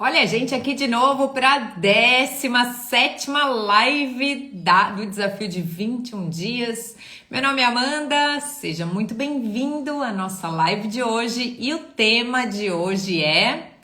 Olha, gente, aqui de novo para a 17ª live do Desafio de 21 Dias. Meu nome é Amanda, seja muito bem-vindo à nossa live de hoje e o tema de hoje é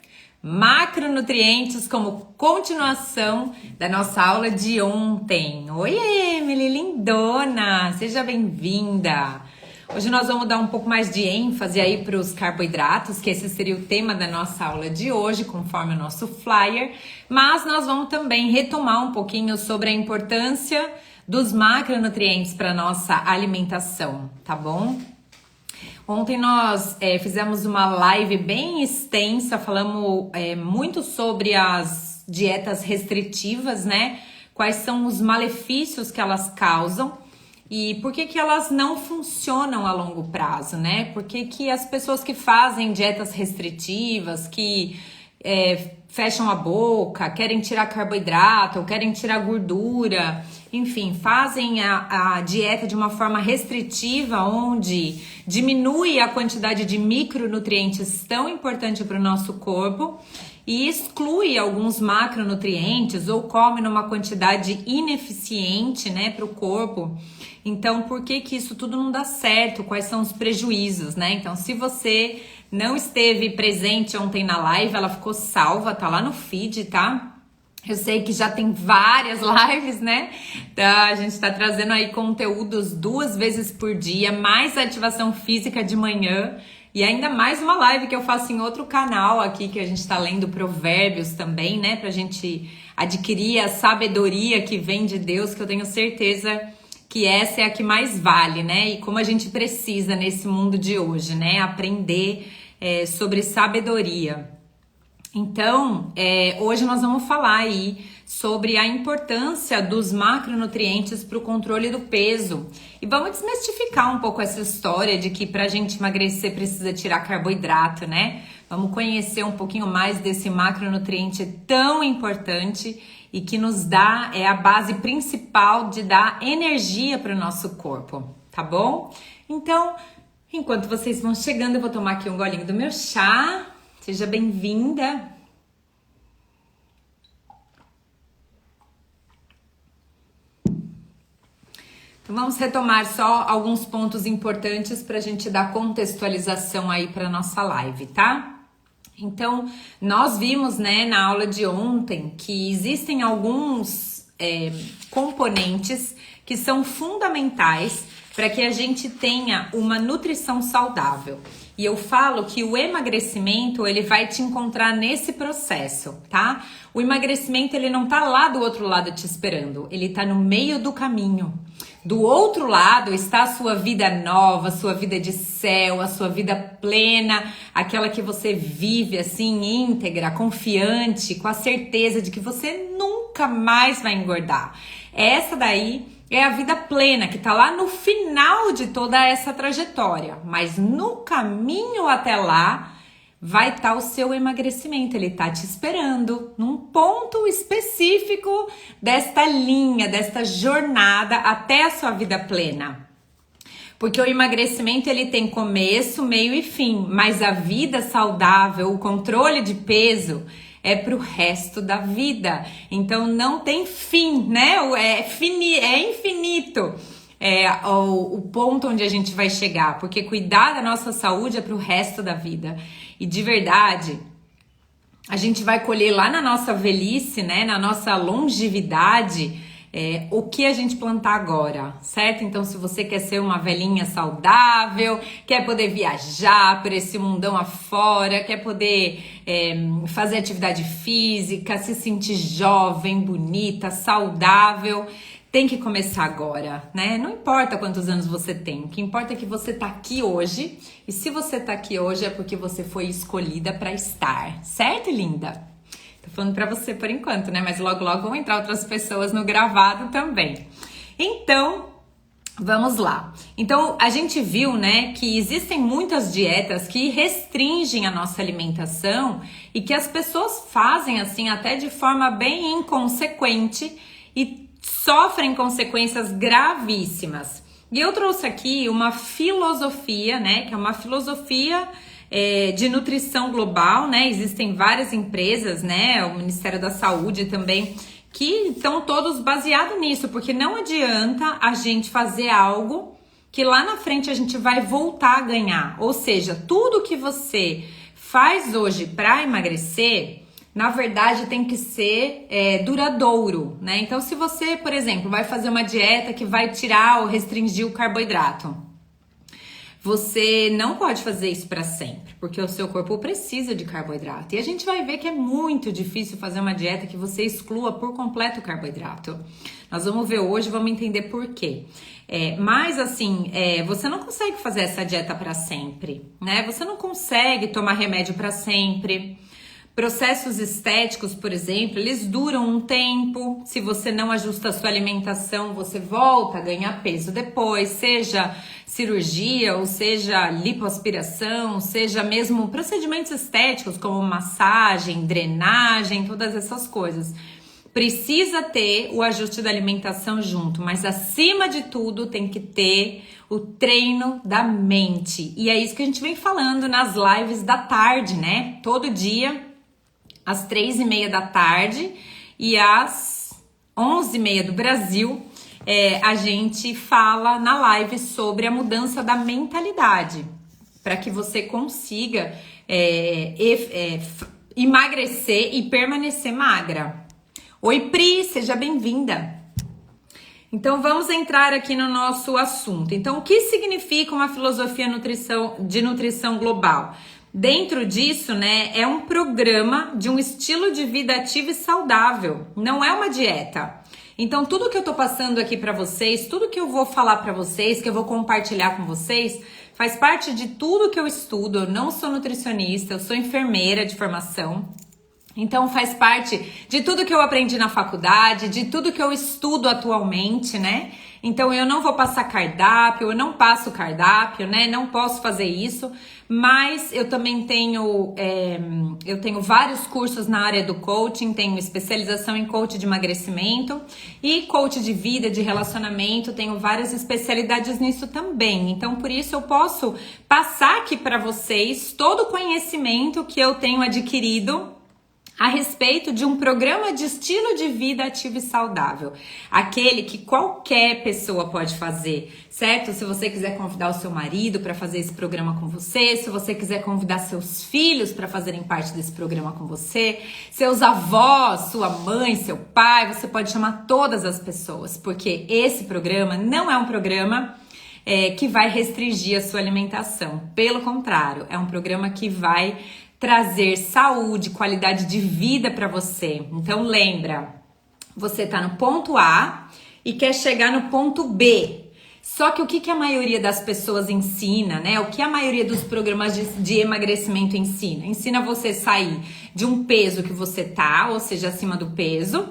macronutrientes como continuação da nossa aula de ontem. Oi, Emily, lindona, seja bem-vinda. Hoje nós vamos dar um pouco mais de ênfase aí para os carboidratos, que esse seria o tema da nossa aula de hoje, conforme o nosso flyer. Mas nós vamos também retomar um pouquinho sobre a importância dos macronutrientes para a nossa alimentação, tá bom? Ontem nós fizemos uma live bem extensa, falamos muito sobre as dietas restritivas, né? Quais são os malefícios que elas causam. E por que elas não funcionam a longo prazo, né? Por que as pessoas que fazem dietas restritivas, que fecham a boca, querem tirar carboidrato, querem tirar gordura, enfim, fazem a dieta de uma forma restritiva, onde diminui a quantidade de micronutrientes tão importante para o nosso corpo e exclui alguns macronutrientes ou come numa quantidade ineficiente, né, para o corpo. Então, por que isso tudo não dá certo? Quais são os prejuízos, né? Então, se você não esteve presente ontem na live, ela ficou salva, tá lá no feed, tá? Eu sei que já tem várias lives, né? A gente tá trazendo aí conteúdos 2 vezes por dia, mais ativação física de manhã e ainda mais uma live que eu faço em outro canal aqui, que a gente tá lendo provérbios também, né? Pra gente adquirir a sabedoria que vem de Deus, que eu tenho certeza que essa é a que mais vale, né? E como a gente precisa nesse mundo de hoje, né? Aprender sobre sabedoria. Então, hoje nós vamos falar aí sobre a importância dos macronutrientes para o controle do peso. E vamos desmistificar um pouco essa história de que para a gente emagrecer precisa tirar carboidrato, né? Vamos conhecer um pouquinho mais desse macronutriente tão importante e que nos dá, a base principal de dar energia para o nosso corpo, tá bom? Então, enquanto vocês vão chegando, eu vou tomar aqui um golinho do meu chá. Seja bem-vinda. Então, vamos retomar só alguns pontos importantes para a gente dar contextualização aí para nossa live, tá? Então, nós vimos, né, na aula de ontem que existem alguns componentes que são fundamentais para que a gente tenha uma nutrição saudável. E eu falo que o emagrecimento, ele vai te encontrar nesse processo, tá? O emagrecimento, ele não tá lá do outro lado te esperando, ele tá no meio do caminho. Do outro lado está a sua vida nova, a sua vida de céu, a sua vida plena, aquela que você vive assim, íntegra, confiante, com a certeza de que você nunca mais vai engordar. Essa daí é a vida plena, que tá lá no final de toda essa trajetória. Mas no caminho até lá, vai estar o seu emagrecimento. Ele tá te esperando num ponto específico desta linha, desta jornada até a sua vida plena. Porque o emagrecimento, ele tem começo, meio e fim. Mas a vida saudável, o controle de peso, é pro resto da vida. Então não tem fim, né? É infinito o ponto onde a gente vai chegar, porque cuidar da nossa saúde é pro resto da vida. E de verdade, a gente vai colher lá na nossa velhice, né? Na nossa longevidade, o que a gente plantar agora, certo? Então, se você quer ser uma velhinha saudável, quer poder viajar por esse mundão afora, quer poder fazer atividade física, se sentir jovem, bonita, saudável, tem que começar agora, né? Não importa quantos anos você tem, o que importa é que você tá aqui hoje, e se você tá aqui hoje é porque você foi escolhida para estar, certo, linda? Tô falando pra você por enquanto, né? Mas logo, logo vão entrar outras pessoas no gravado também. Então, vamos lá. Então, a gente viu, né, que existem muitas dietas que restringem a nossa alimentação e que as pessoas fazem, assim, até de forma bem inconsequente e sofrem consequências gravíssimas. E eu trouxe aqui uma filosofia, né, que é uma filosofia de nutrição global, né? Existem várias empresas, né? O Ministério da Saúde também, que estão todos baseados nisso, porque não adianta a gente fazer algo que lá na frente a gente vai voltar a ganhar. Ou seja, tudo que você faz hoje para emagrecer, na verdade tem que ser duradouro, né? Então, se você, por exemplo, vai fazer uma dieta que vai tirar ou restringir o carboidrato, você não pode fazer isso para sempre, porque o seu corpo precisa de carboidrato. E a gente vai ver que é muito difícil fazer uma dieta que você exclua por completo o carboidrato. Nós vamos ver hoje, vamos entender por quê. Mas assim, você não consegue fazer essa dieta para sempre, né? Você não consegue tomar remédio para sempre. Processos estéticos, por exemplo, eles duram um tempo. Se você não ajusta a sua alimentação, você volta a ganhar peso depois, seja cirurgia, ou seja lipoaspiração, seja mesmo procedimentos estéticos como massagem, drenagem, todas essas coisas. Precisa ter o ajuste da alimentação junto, mas acima de tudo tem que ter o treino da mente. E é isso que a gente vem falando nas lives da tarde, né? Todo dia, às 3h30 da tarde e às 11h30 do Brasil, a gente fala na live sobre a mudança da mentalidade, para que você consiga emagrecer e permanecer magra. Oi, Pri, seja bem-vinda. Então, vamos entrar aqui no nosso assunto. Então, o que significa uma filosofia de nutrição global? Dentro disso, né, é um programa de um estilo de vida ativo e saudável, não é uma dieta. Então, tudo que eu tô passando aqui pra vocês, tudo que eu vou falar pra vocês, que eu vou compartilhar com vocês, faz parte de tudo que eu estudo. Eu não sou nutricionista, eu sou enfermeira de formação. Então, faz parte de tudo que eu aprendi na faculdade, de tudo que eu estudo atualmente, né? Então, eu não vou passar cardápio, eu não passo cardápio, né? Não posso fazer isso, mas eu também tenho, vários cursos na área do coaching, tenho especialização em coach de emagrecimento e coach de vida, de relacionamento, tenho várias especialidades nisso também. Então, por isso, eu posso passar aqui para vocês todo o conhecimento que eu tenho adquirido a respeito de um programa de estilo de vida ativo e saudável. Aquele que qualquer pessoa pode fazer, certo? Se você quiser convidar o seu marido para fazer esse programa com você, se você quiser convidar seus filhos para fazerem parte desse programa com você, seus avós, sua mãe, seu pai, você pode chamar todas as pessoas, porque esse programa não é um programa que vai restringir a sua alimentação. Pelo contrário, é um programa que vai trazer saúde, qualidade de vida para você. Então lembra, você tá no ponto A e quer chegar no ponto B. Só que o que a maioria das pessoas ensina, né? O que a maioria dos programas de emagrecimento ensina? Ensina você sair de um peso que você tá, ou seja, acima do peso,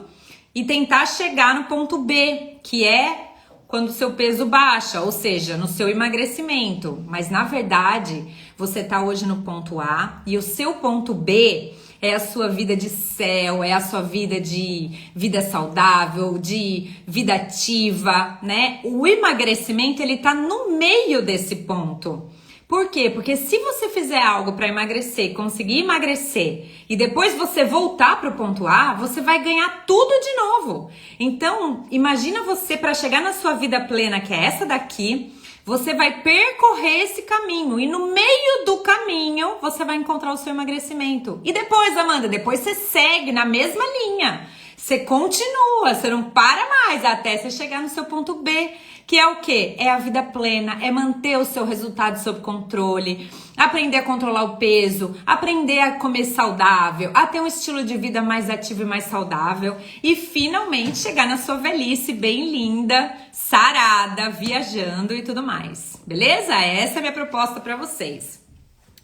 e tentar chegar no ponto B, que é quando o seu peso baixa, ou seja, no seu emagrecimento. Mas na verdade, você tá hoje no ponto A e o seu ponto B é a sua vida de céu, é a sua vida de vida saudável, de vida ativa, né? O emagrecimento, ele tá no meio desse ponto. Por quê? Porque se você fizer algo para emagrecer, conseguir emagrecer e depois você voltar para o ponto A, você vai ganhar tudo de novo. Então, imagina você para chegar na sua vida plena, que é essa daqui, você vai percorrer esse caminho e no meio do caminho você vai encontrar o seu emagrecimento. E depois, Amanda, depois você segue na mesma linha. Você continua, você não para mais até você chegar no seu ponto B, que é o quê? É a vida plena, é manter o seu resultado sob controle, aprender a controlar o peso, aprender a comer saudável, a ter um estilo de vida mais ativo e mais saudável e finalmente chegar na sua velhice bem linda, sarada, viajando e tudo mais. Beleza? Essa é a minha proposta para vocês.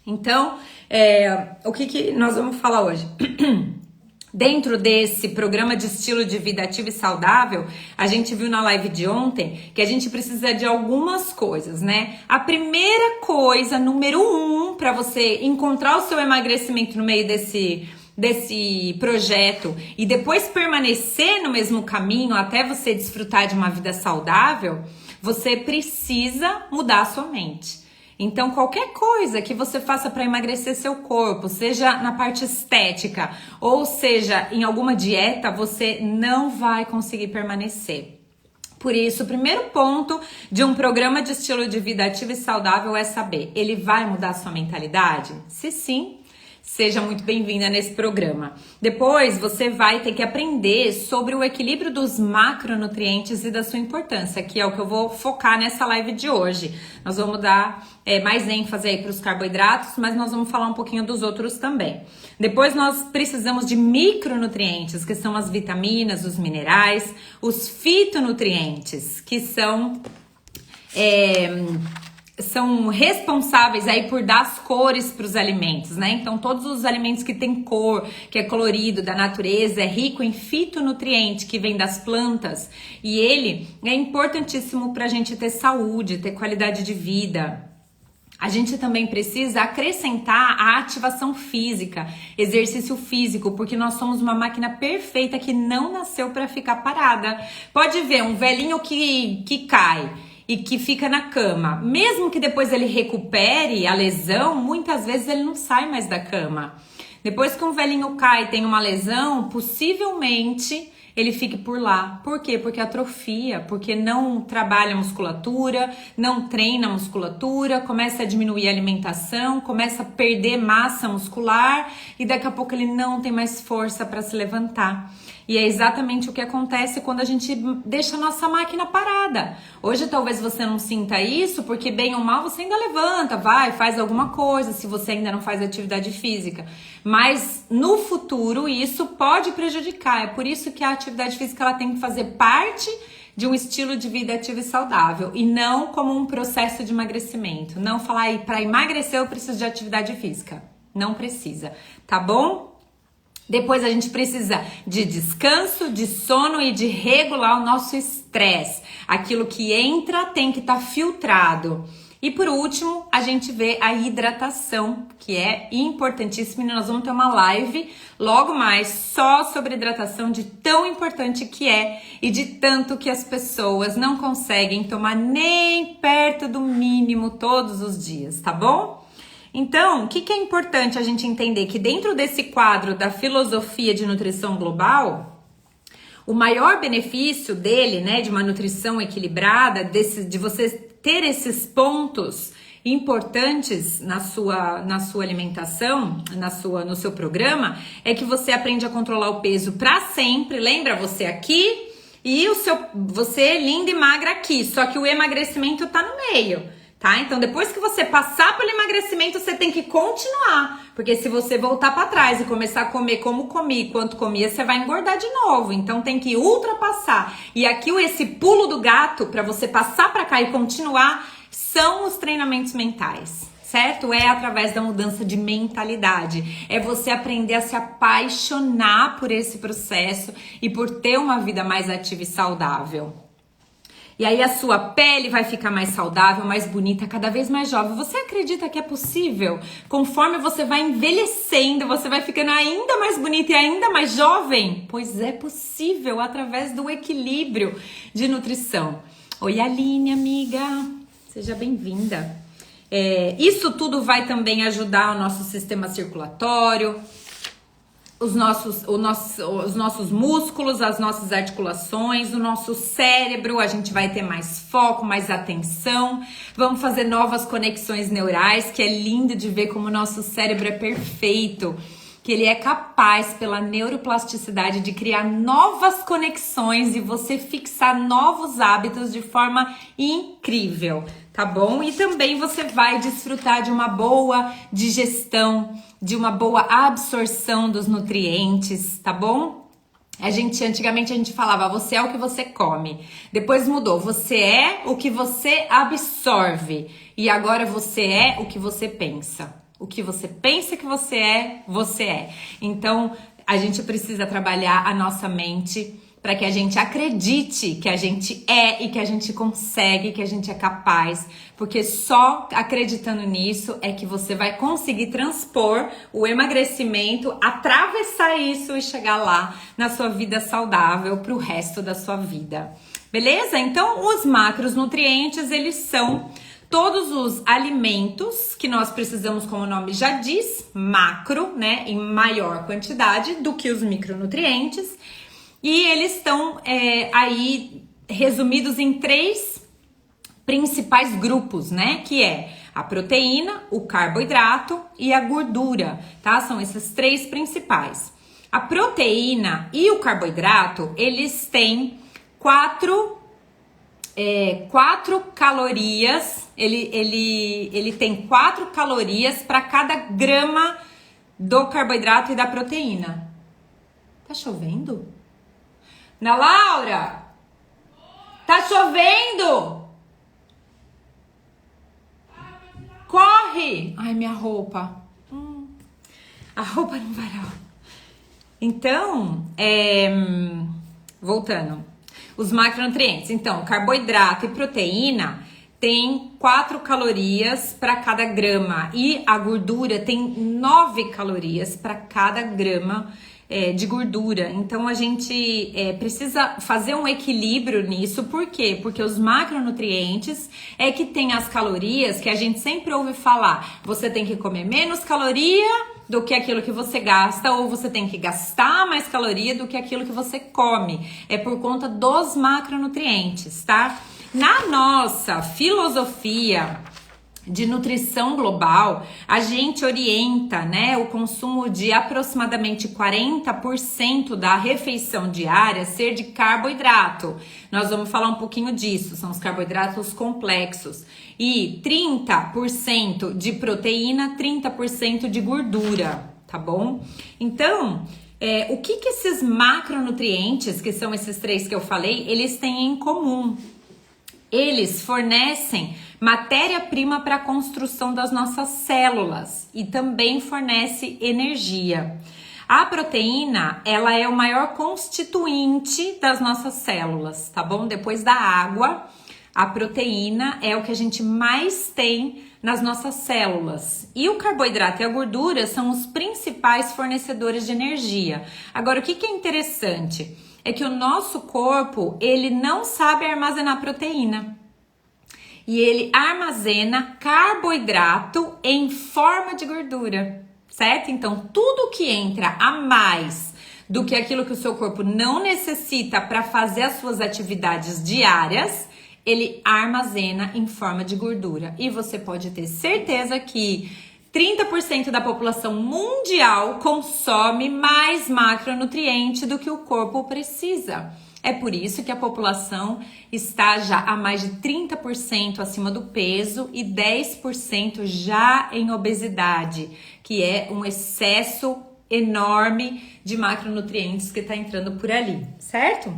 Então, o que nós vamos falar hoje? Dentro desse programa de estilo de vida ativo e saudável, a gente viu na live de ontem que a gente precisa de algumas coisas, né? A primeira coisa, número 1, para você encontrar o seu emagrecimento no meio desse projeto e depois permanecer no mesmo caminho até você desfrutar de uma vida saudável, você precisa mudar a sua mente. Então, qualquer coisa que você faça para emagrecer seu corpo, seja na parte estética ou seja em alguma dieta, você não vai conseguir permanecer. Por isso, o primeiro ponto de um programa de estilo de vida ativo e saudável é saber, ele vai mudar a sua mentalidade? Se sim, seja muito bem-vinda nesse programa. Depois, você vai ter que aprender sobre o equilíbrio dos macronutrientes e da sua importância, que é o que eu vou focar nessa live de hoje. Nós vamos dar mais ênfase aí para os carboidratos, mas nós vamos falar um pouquinho dos outros também. Depois, nós precisamos de micronutrientes, que são as vitaminas, os minerais, os fitonutrientes, que são responsáveis aí por dar as cores para os alimentos, né? Então, todos os alimentos que têm cor, que é colorido da natureza, é rico em fitonutriente, que vem das plantas, e ele é importantíssimo para a gente ter saúde, ter qualidade de vida. A gente também precisa acrescentar a ativação física, exercício físico, porque nós somos uma máquina perfeita que não nasceu para ficar parada. Pode ver um velhinho que cai e que fica na cama, mesmo que depois ele recupere a lesão, muitas vezes ele não sai mais da cama. Depois que um velhinho cai e tem uma lesão, possivelmente ele fique por lá. Por quê? Porque atrofia, porque não trabalha a musculatura, não treina a musculatura, começa a diminuir a alimentação, começa a perder massa muscular e daqui a pouco ele não tem mais força para se levantar. E é exatamente o que acontece quando a gente deixa a nossa máquina parada. Hoje talvez você não sinta isso, porque bem ou mal você ainda levanta, vai, faz alguma coisa, se você ainda não faz atividade física. Mas no futuro isso pode prejudicar. É por isso que a atividade física ela tem que fazer parte de um estilo de vida ativo e saudável e não como um processo de emagrecimento. Não falar para emagrecer eu preciso de atividade física. Não precisa, tá bom? Depois a gente precisa de descanso, de sono e de regular o nosso estresse. Aquilo que entra tem que estar filtrado. E por último, a gente vê a hidratação, que é importantíssima, e nós vamos ter uma live logo mais só sobre hidratação, de tão importante que é e de tanto que as pessoas não conseguem tomar nem perto do mínimo todos os dias, tá bom? Então, o que é importante a gente entender? Que dentro desse quadro da filosofia de nutrição global, o maior benefício dele, né, de uma nutrição equilibrada, de você ter esses pontos importantes na sua alimentação, no seu programa, é que você aprende a controlar o peso para sempre. Lembra você aqui e você é linda e magra aqui, só que o emagrecimento tá no meio. Tá? Então, depois que você passar pelo emagrecimento, você tem que continuar. Porque se você voltar para trás e começar a comer como comi, quanto comia, você vai engordar de novo. Então, tem que ultrapassar. E aqui, esse pulo do gato, para você passar para cá e continuar, são os treinamentos mentais. Certo? É através da mudança de mentalidade. É você aprender a se apaixonar por esse processo e por ter uma vida mais ativa e saudável. E aí a sua pele vai ficar mais saudável, mais bonita, cada vez mais jovem. Você acredita que é possível? Conforme você vai envelhecendo, você vai ficando ainda mais bonita e ainda mais jovem? Pois é possível, através do equilíbrio de nutrição. Oi, Aline, amiga. Seja bem-vinda. Isso tudo vai também ajudar o nosso sistema circulatório, os nossos músculos, as nossas articulações, o nosso cérebro. A gente vai ter mais foco, mais atenção, vamos fazer novas conexões neurais, que é lindo de ver como o nosso cérebro é perfeito, que ele é capaz, pela neuroplasticidade, de criar novas conexões e você fixar novos hábitos de forma incrível, tá bom? E também você vai desfrutar de uma boa digestão, de uma boa absorção dos nutrientes, tá bom? Antigamente a gente falava, você é o que você come. Depois mudou, você é o que você absorve. E agora você é o que você pensa. O que você pensa que você é, você é. Então, a gente precisa trabalhar a nossa mente para que a gente acredite que a gente é e que a gente consegue, que a gente é capaz, porque só acreditando nisso é que você vai conseguir transpor o emagrecimento, atravessar isso e chegar lá na sua vida saudável para o resto da sua vida. Beleza? Então, os macronutrientes, eles são todos os alimentos que nós precisamos, como o nome já diz, macro, né, em maior quantidade do que os micronutrientes. E eles estão aí resumidos em 3 principais grupos, né, que é a proteína, o carboidrato e a gordura, tá? São esses 3 principais. A proteína e o carboidrato, eles têm 4 calorias, ele tem 4 calorias para cada grama do carboidrato e da proteína. Tá chovendo? Ana Laura! Tá chovendo! Corre! Ai, minha roupa. A roupa não vai lá. Então, voltando. Os macronutrientes. Então, carboidrato e proteína tem 4 calorias para cada grama. E a gordura tem 9 calorias para cada grama de gordura. Então, a gente precisa fazer um equilíbrio nisso. Por quê? Porque os macronutrientes é que tem as calorias que a gente sempre ouve falar. Você tem que comer menos caloria do que aquilo que você gasta, ou você tem que gastar mais caloria do que aquilo que você come. É por conta dos macronutrientes, tá? Na nossa filosofia de nutrição global, a gente orienta, né, o consumo de aproximadamente 40% da refeição diária ser de carboidrato. Nós vamos falar um pouquinho disso, são os carboidratos complexos. E 30% de proteína, 30% de gordura, tá bom? Então, o que esses macronutrientes, que são esses 3 que eu falei, eles têm em comum? Eles fornecem matéria-prima para a construção das nossas células e também fornece energia. A proteína, ela é o maior constituinte das nossas células, tá bom? Depois da água, a proteína é o que a gente mais tem nas nossas células. E o carboidrato e a gordura são os principais fornecedores de energia. Agora, o que é interessante é que o nosso corpo, ele não sabe armazenar proteína. E ele armazena carboidrato em forma de gordura, certo? Então, tudo que entra a mais do que aquilo que o seu corpo não necessita para fazer as suas atividades diárias, ele armazena em forma de gordura. E você pode ter certeza que 30% da população mundial consome mais macronutriente do que o corpo precisa. É por isso que a população está já a mais de 30% acima do peso e 10% já em obesidade, que é um excesso enorme de macronutrientes que está entrando por ali, certo?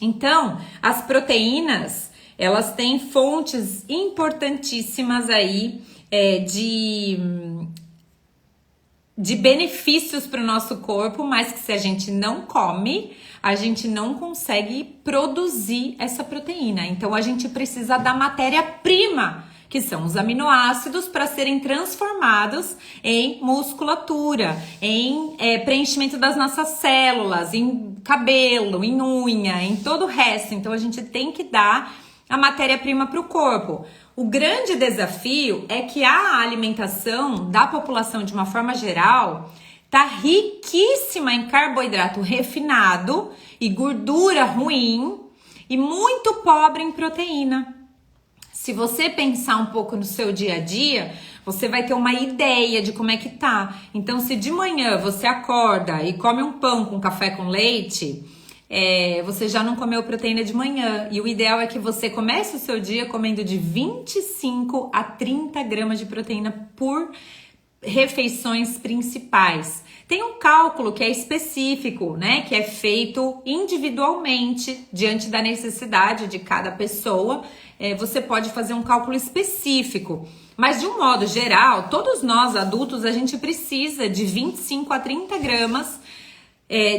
Então, as proteínas, elas têm fontes importantíssimas aí de benefícios para o nosso corpo, mas que se a gente não come, a gente não consegue produzir essa proteína. Então, a gente precisa da matéria-prima, que são os aminoácidos, para serem transformados em musculatura, em preenchimento das nossas células, em cabelo, em unha, em todo o resto. Então, a gente tem que dar a matéria-prima para o corpo. O grande desafio é que a alimentação da população, de uma forma geral, tá riquíssima em carboidrato refinado e gordura ruim e muito pobre em proteína. Se você pensar um pouco no seu dia a dia, você vai ter uma ideia de como é que tá. Então, se de manhã você acorda e come um pão com café com leite, você já não comeu proteína de manhã. E o ideal é que você comece o seu dia comendo de 25 a 30 gramas de proteína por refeições principais. Tem um cálculo que é específico, né? Que é feito individualmente, diante da necessidade de cada pessoa. Você pode fazer um cálculo específico. Mas de um modo geral, todos nós adultos, a gente precisa de 25 a 30 gramas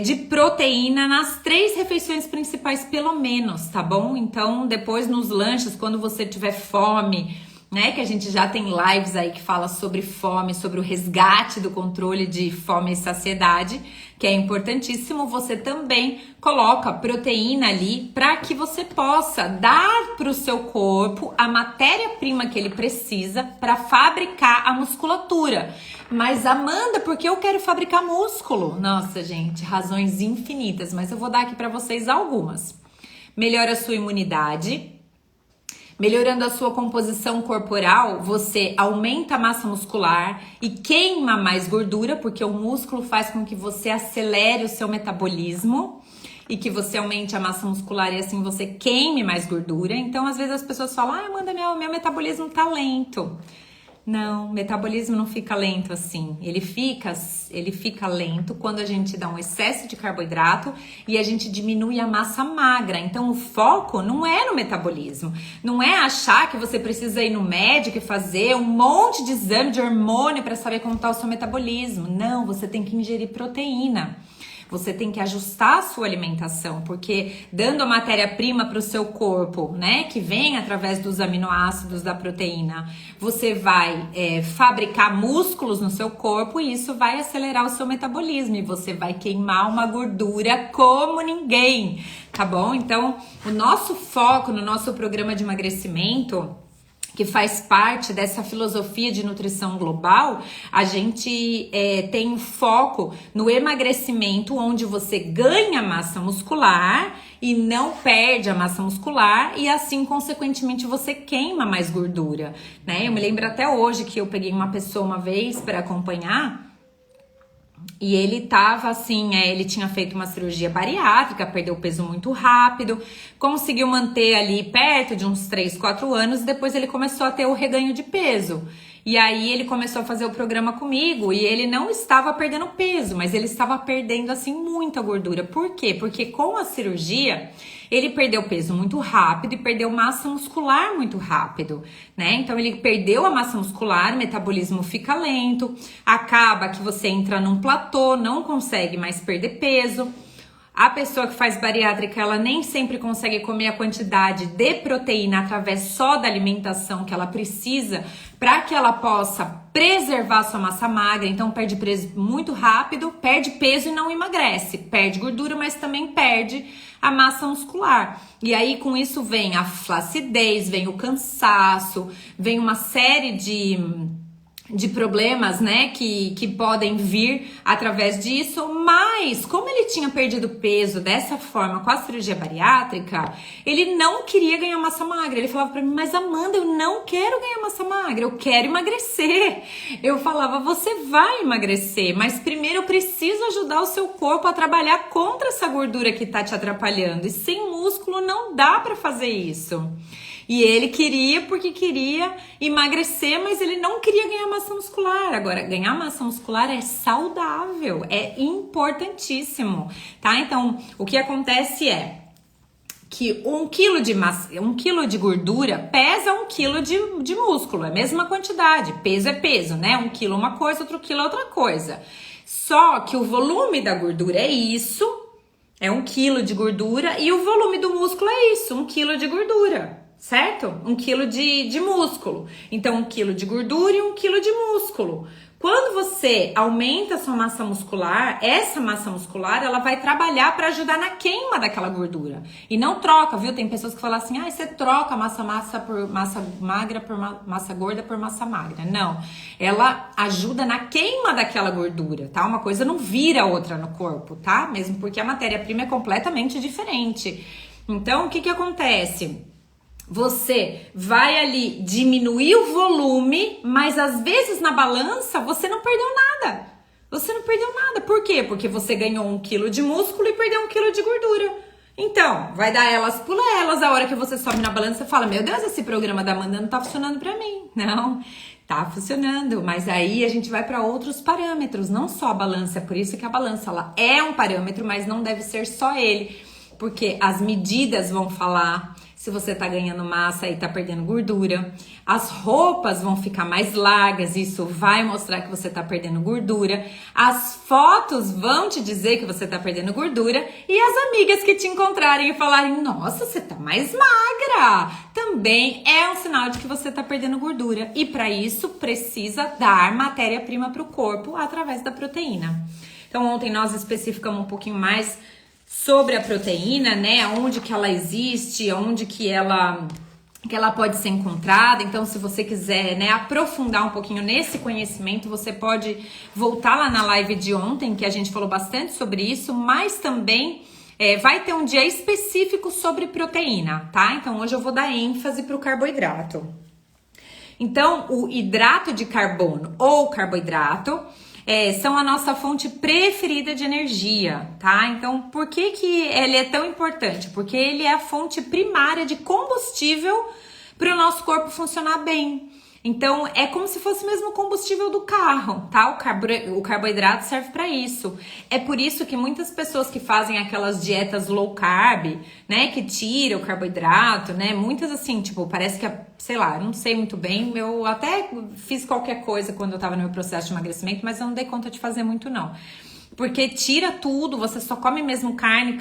de proteína nas 3 refeições principais, pelo menos, tá bom? Então, depois nos lanches, quando você tiver fome né? Que a gente já tem lives aí que fala sobre fome, sobre o resgate do controle de fome e saciedade, que é importantíssimo. Você também coloca proteína ali para que você possa dar para o seu corpo a matéria-prima que ele precisa para fabricar a musculatura. Mas Amanda, por que eu quero fabricar músculo? Nossa, gente, razões infinitas, mas eu vou dar aqui para vocês algumas. Melhora a sua imunidade. Melhorando a sua composição corporal, você aumenta a massa muscular e queima mais gordura, porque o músculo faz com que você acelere o seu metabolismo e que você aumente a massa muscular e assim você queime mais gordura. Então, às vezes as pessoas falam, Amanda, meu metabolismo tá lento. Não, o metabolismo não fica lento assim. Ele fica lento quando a gente dá um excesso de carboidrato e a gente diminui a massa magra. Então o foco não é no metabolismo. Não é achar que você precisa ir no médico e fazer um monte de exame de hormônio para saber como está o seu metabolismo. Não, você tem que ingerir proteína. Você tem que ajustar a sua alimentação, porque dando a matéria-prima para o seu corpo, né, que vem através dos aminoácidos da proteína, você vai fabricar músculos no seu corpo e isso vai acelerar o seu metabolismo e você vai queimar uma gordura como ninguém, tá bom? Então, o nosso foco no nosso programa de emagrecimento, que faz parte dessa filosofia de nutrição global, a gente tem um foco no emagrecimento, onde você ganha massa muscular e não perde a massa muscular e assim, consequentemente, você queima mais gordura, né? Eu me lembro até hoje que eu peguei uma pessoa uma vez para acompanhar e ele tava assim, ele tinha feito uma cirurgia bariátrica, perdeu peso muito rápido, conseguiu manter ali perto de uns 3, 4 anos, depois ele começou a ter o reganho de peso. E aí ele começou a fazer o programa comigo e ele não estava perdendo peso, mas ele estava perdendo assim muita gordura. Por quê? Porque com a cirurgia ele perdeu peso muito rápido e perdeu massa muscular muito rápido, né? Então ele perdeu a massa muscular, o metabolismo fica lento, acaba que você entra num platô, não consegue mais perder peso. A pessoa que faz bariátrica, ela nem sempre consegue comer a quantidade de proteína através só da alimentação que ela precisa para que ela possa preservar sua massa magra. Então perde peso muito rápido, perde peso e não emagrece, perde gordura, mas também perde a massa muscular. E aí com isso vem a flacidez, vem o cansaço, vem uma série de problemas, né, que podem vir através disso, mas como ele tinha perdido peso dessa forma com a cirurgia bariátrica, ele não queria ganhar massa magra. Ele falava pra mim, mas Amanda, eu não quero ganhar massa magra, eu quero emagrecer. Eu falava, você vai emagrecer, mas primeiro eu preciso ajudar o seu corpo a trabalhar contra essa gordura que tá te atrapalhando, e sem músculo não dá pra fazer isso. E ele queria porque queria emagrecer, mas ele não queria ganhar massa muscular. Agora, ganhar massa muscular é saudável, é importantíssimo, tá? Então, o que acontece é que 1 quilo de gordura pesa 1 quilo de músculo, é a mesma quantidade, peso é peso, né? 1 quilo é uma coisa, outro quilo é outra coisa. Só que o volume da gordura é isso, é 1 quilo de gordura, e o volume do músculo é isso, 1 quilo de gordura. Certo? 1 quilo de músculo. Então, 1 quilo de gordura e 1 quilo de músculo. Quando você aumenta a sua massa muscular, essa massa muscular, ela vai trabalhar para ajudar na queima daquela gordura. E não troca, viu? Tem pessoas que falam assim, você troca massa magra por massa gorda por massa magra. Não. Ela ajuda na queima daquela gordura, tá? Uma coisa não vira outra no corpo, tá? Mesmo porque a matéria-prima é completamente diferente. Então, o que acontece? Você vai ali diminuir o volume, mas às vezes na balança você não perdeu nada. Você não perdeu nada. Por quê? Porque você ganhou 1 quilo de músculo e perdeu 1 quilo de gordura. Então, vai dar elas por elas. A hora que você sobe na balança, você fala, meu Deus, esse programa da Amanda não tá funcionando pra mim. Não, tá funcionando. Mas aí a gente vai para outros parâmetros, não só a balança. É por isso que a balança ela é um parâmetro, mas não deve ser só ele. porque as medidas vão falar se você tá ganhando massa e tá perdendo gordura. As roupas vão ficar mais largas, isso vai mostrar que você tá perdendo gordura. As fotos vão te dizer que você tá perdendo gordura. E as amigas que te encontrarem e falarem, nossa, você tá mais magra, também é um sinal de que você tá perdendo gordura. E para isso precisa dar matéria-prima pro corpo através da proteína. Então ontem nós especificamos um pouquinho mais sobre a proteína, né? Onde que ela existe, onde que ela pode ser encontrada. Então, se você quiser, né, aprofundar um pouquinho nesse conhecimento, você pode voltar lá na live de ontem, que a gente falou bastante sobre isso, mas também vai ter um dia específico sobre proteína, tá? Então, hoje eu vou dar ênfase para o carboidrato. Então, o hidrato de carbono ou carboidrato são a nossa fonte preferida de energia, tá? Então, por que ele é tão importante? Porque ele é a fonte primária de combustível para o nosso corpo funcionar bem. Então, é como se fosse mesmo o combustível do carro, tá? O carboidrato serve para isso. É por isso que muitas pessoas que fazem aquelas dietas low carb, né? Que tiram o carboidrato, né? Muitas assim, tipo, parece que, sei lá, eu não sei muito bem. Eu até fiz qualquer coisa quando eu tava no meu processo de emagrecimento, mas eu não dei conta de fazer muito, não. Porque tira tudo, você só come mesmo carne,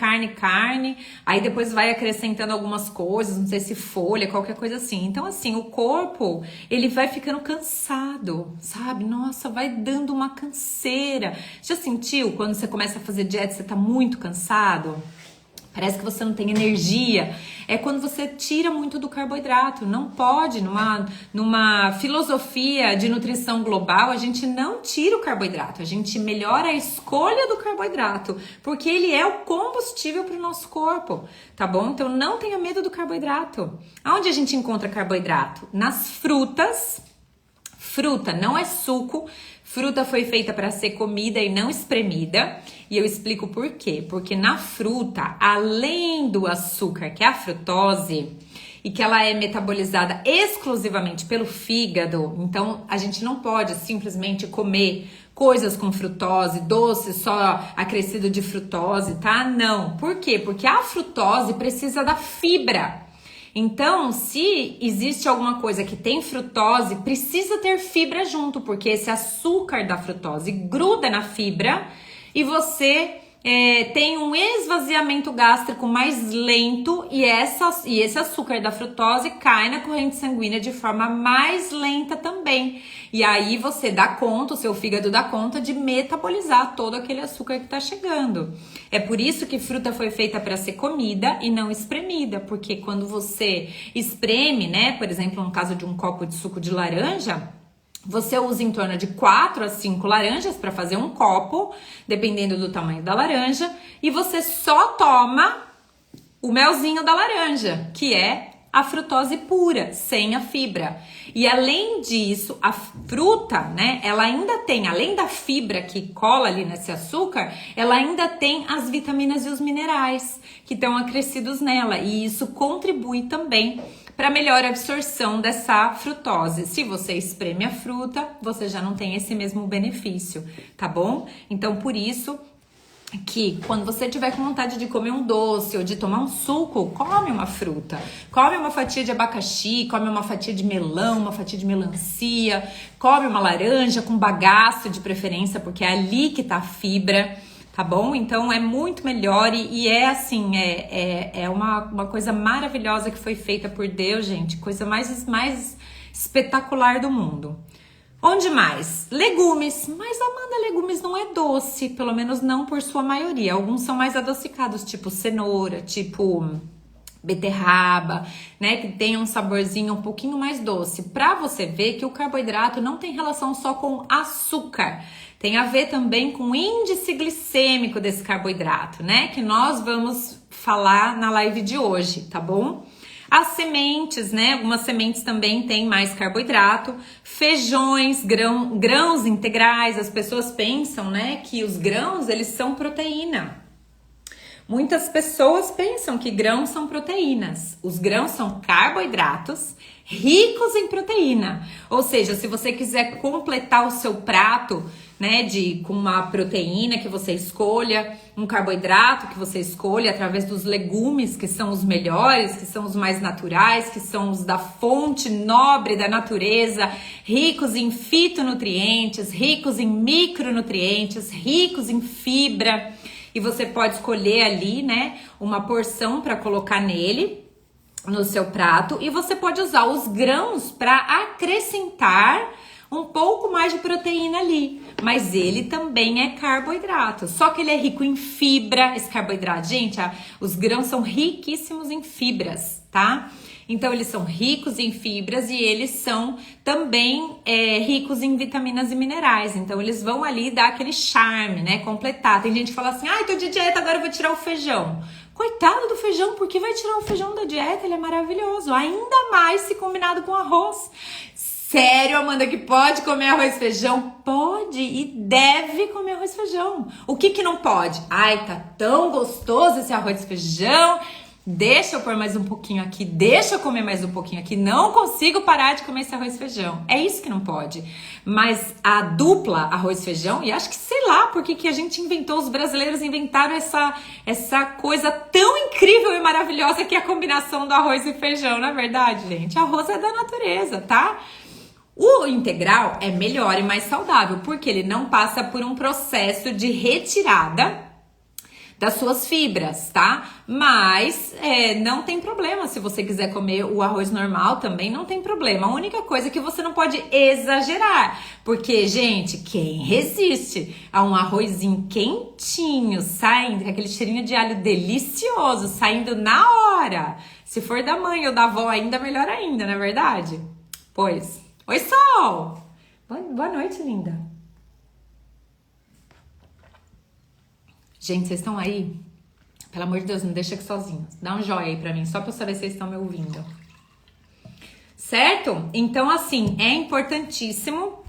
aí depois vai acrescentando algumas coisas, não sei se folha, qualquer coisa assim. Então, assim, o corpo, ele vai ficando cansado, sabe? Nossa, vai dando uma canseira. Já sentiu quando você começa a fazer dieta, você tá muito cansado? Parece que você não tem energia. É quando você tira muito do carboidrato. Não pode, numa filosofia de nutrição global, a gente não tira o carboidrato. A gente melhora a escolha do carboidrato, porque ele é o combustível para o nosso corpo, tá bom? Então não tenha medo do carboidrato. Aonde a gente encontra carboidrato? Nas frutas. Fruta não é suco. Fruta foi feita para ser comida e não espremida. E eu explico por quê. Porque na fruta, além do açúcar, que é a frutose, e que ela é metabolizada exclusivamente pelo fígado, então a gente não pode simplesmente comer coisas com frutose, doce só acrescido de frutose, tá? Não. Por quê? Porque a frutose precisa da fibra. Então, se existe alguma coisa que tem frutose, precisa ter fibra junto, porque esse açúcar da frutose gruda na fibra e você tem um esvaziamento gástrico mais lento e esse açúcar da frutose cai na corrente sanguínea de forma mais lenta também. E aí você dá conta, o seu fígado dá conta de metabolizar todo aquele açúcar que tá chegando. É por isso que fruta foi feita para ser comida e não espremida, porque quando você espreme, né, por exemplo, no caso de um copo de suco de laranja, você usa em torno de 4 a 5 laranjas para fazer um copo, dependendo do tamanho da laranja, e você só toma o melzinho da laranja, que é a frutose pura, sem a fibra. E além disso, a fruta, né, ela ainda tem, além da fibra que cola ali nesse açúcar, ela ainda tem as vitaminas e os minerais que estão acrescidos nela, e isso contribui também para melhor absorção dessa frutose. Se você espreme a fruta, você já não tem esse mesmo benefício, tá bom? Então, por isso que quando você tiver com vontade de comer um doce ou de tomar um suco, come uma fruta. Come uma fatia de abacaxi, come uma fatia de melão, uma fatia de melancia, come uma laranja com bagaço de preferência, porque é ali que tá a fibra. Tá bom? Então é muito melhor e é assim, é uma coisa maravilhosa que foi feita por Deus, gente. Coisa mais espetacular do mundo. Onde mais? Legumes. Mas, Amanda, legumes não é doce, pelo menos não por sua maioria. Alguns são mais adocicados, tipo cenoura, tipo beterraba, né, que tem um saborzinho um pouquinho mais doce. Pra você ver que o carboidrato não tem relação só com açúcar. Tem a ver também com o índice glicêmico desse carboidrato, né? Que nós vamos falar na live de hoje, tá bom? As sementes, né? Algumas sementes também têm mais carboidrato. Feijões, grãos integrais. As pessoas pensam, né, que os grãos, eles são proteína. Muitas pessoas pensam que grãos são proteínas. Os grãos são carboidratos ricos em proteína. Ou seja, se você quiser completar o seu prato né, com uma proteína que você escolha, um carboidrato que você escolha através dos legumes, que são os melhores, que são os mais naturais, que são os da fonte nobre da natureza, ricos em fitonutrientes, ricos em micronutrientes, ricos em fibra. E você pode escolher ali, né, uma porção para colocar nele, no seu prato, e você pode usar os grãos para acrescentar um pouco mais de proteína ali, mas ele também é carboidrato, só que ele é rico em fibra, esse carboidrato, gente, os grãos são riquíssimos em fibras, tá? Então eles são ricos em fibras e eles são também ricos em vitaminas e minerais, então eles vão ali dar aquele charme, né, completar. Tem gente que fala assim, ai, tô de dieta, agora eu vou tirar o feijão. Coitado do feijão, por que vai tirar o feijão da dieta? Ele é maravilhoso, ainda mais se combinado com arroz. Sério, Amanda, que pode comer arroz e feijão? Pode e deve comer arroz e feijão. O que não pode? Ai, tá tão gostoso esse arroz e feijão. Deixa eu pôr mais um pouquinho aqui, deixa eu comer mais um pouquinho aqui. Não consigo parar de comer esse arroz e feijão. É isso que não pode. Mas a dupla arroz e feijão, e acho que sei lá por que a gente inventou, os brasileiros inventaram essa coisa tão incrível e maravilhosa que é a combinação do arroz e feijão, na verdade, gente. Arroz é da natureza, tá? O integral é melhor e mais saudável, porque ele não passa por um processo de retirada das suas fibras, tá? Mas não tem problema, se você quiser comer o arroz normal também, não tem problema. A única coisa é que você não pode exagerar, porque, gente, quem resiste a um arrozinho quentinho, saindo, com aquele cheirinho de alho delicioso, saindo na hora, se for da mãe ou da avó, ainda melhor ainda, não é verdade? Pois. Oi, Sol! Boa noite, linda. Gente, vocês estão aí? Pelo amor de Deus, não deixa aqui sozinhos. Dá um joinha aí pra mim, só pra eu saber se vocês estão me ouvindo. Certo? Então, assim, é importantíssimo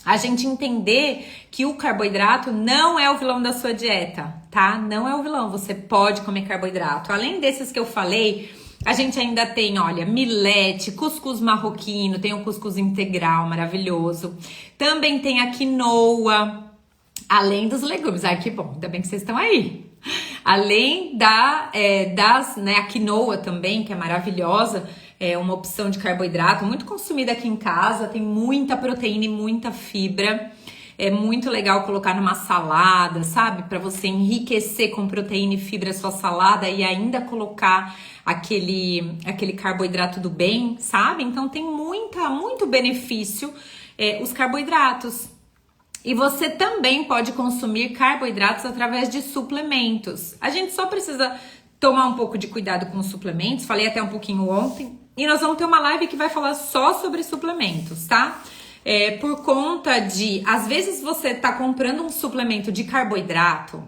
a gente entender que o carboidrato não é o vilão da sua dieta, tá? Não é o vilão, você pode comer carboidrato. Além desses que eu falei, a gente ainda tem, olha, milete, cuscuz marroquino, tem o cuscuz integral, maravilhoso. Também tem a quinoa, além dos legumes. Ai, que bom, ainda bem que vocês estão aí. Além a quinoa também, que é maravilhosa, é uma opção de carboidrato, muito consumida aqui em casa, tem muita proteína e muita fibra. É muito legal colocar numa salada, sabe? Para você enriquecer com proteína e fibra a sua salada e ainda colocar aquele carboidrato do bem, sabe? Então tem muito benefício os carboidratos. E você também pode consumir carboidratos através de suplementos. A gente só precisa tomar um pouco de cuidado com os suplementos, falei até um pouquinho ontem, e nós vamos ter uma live que vai falar só sobre suplementos, tá? Por conta de, às vezes você tá comprando um suplemento de carboidrato,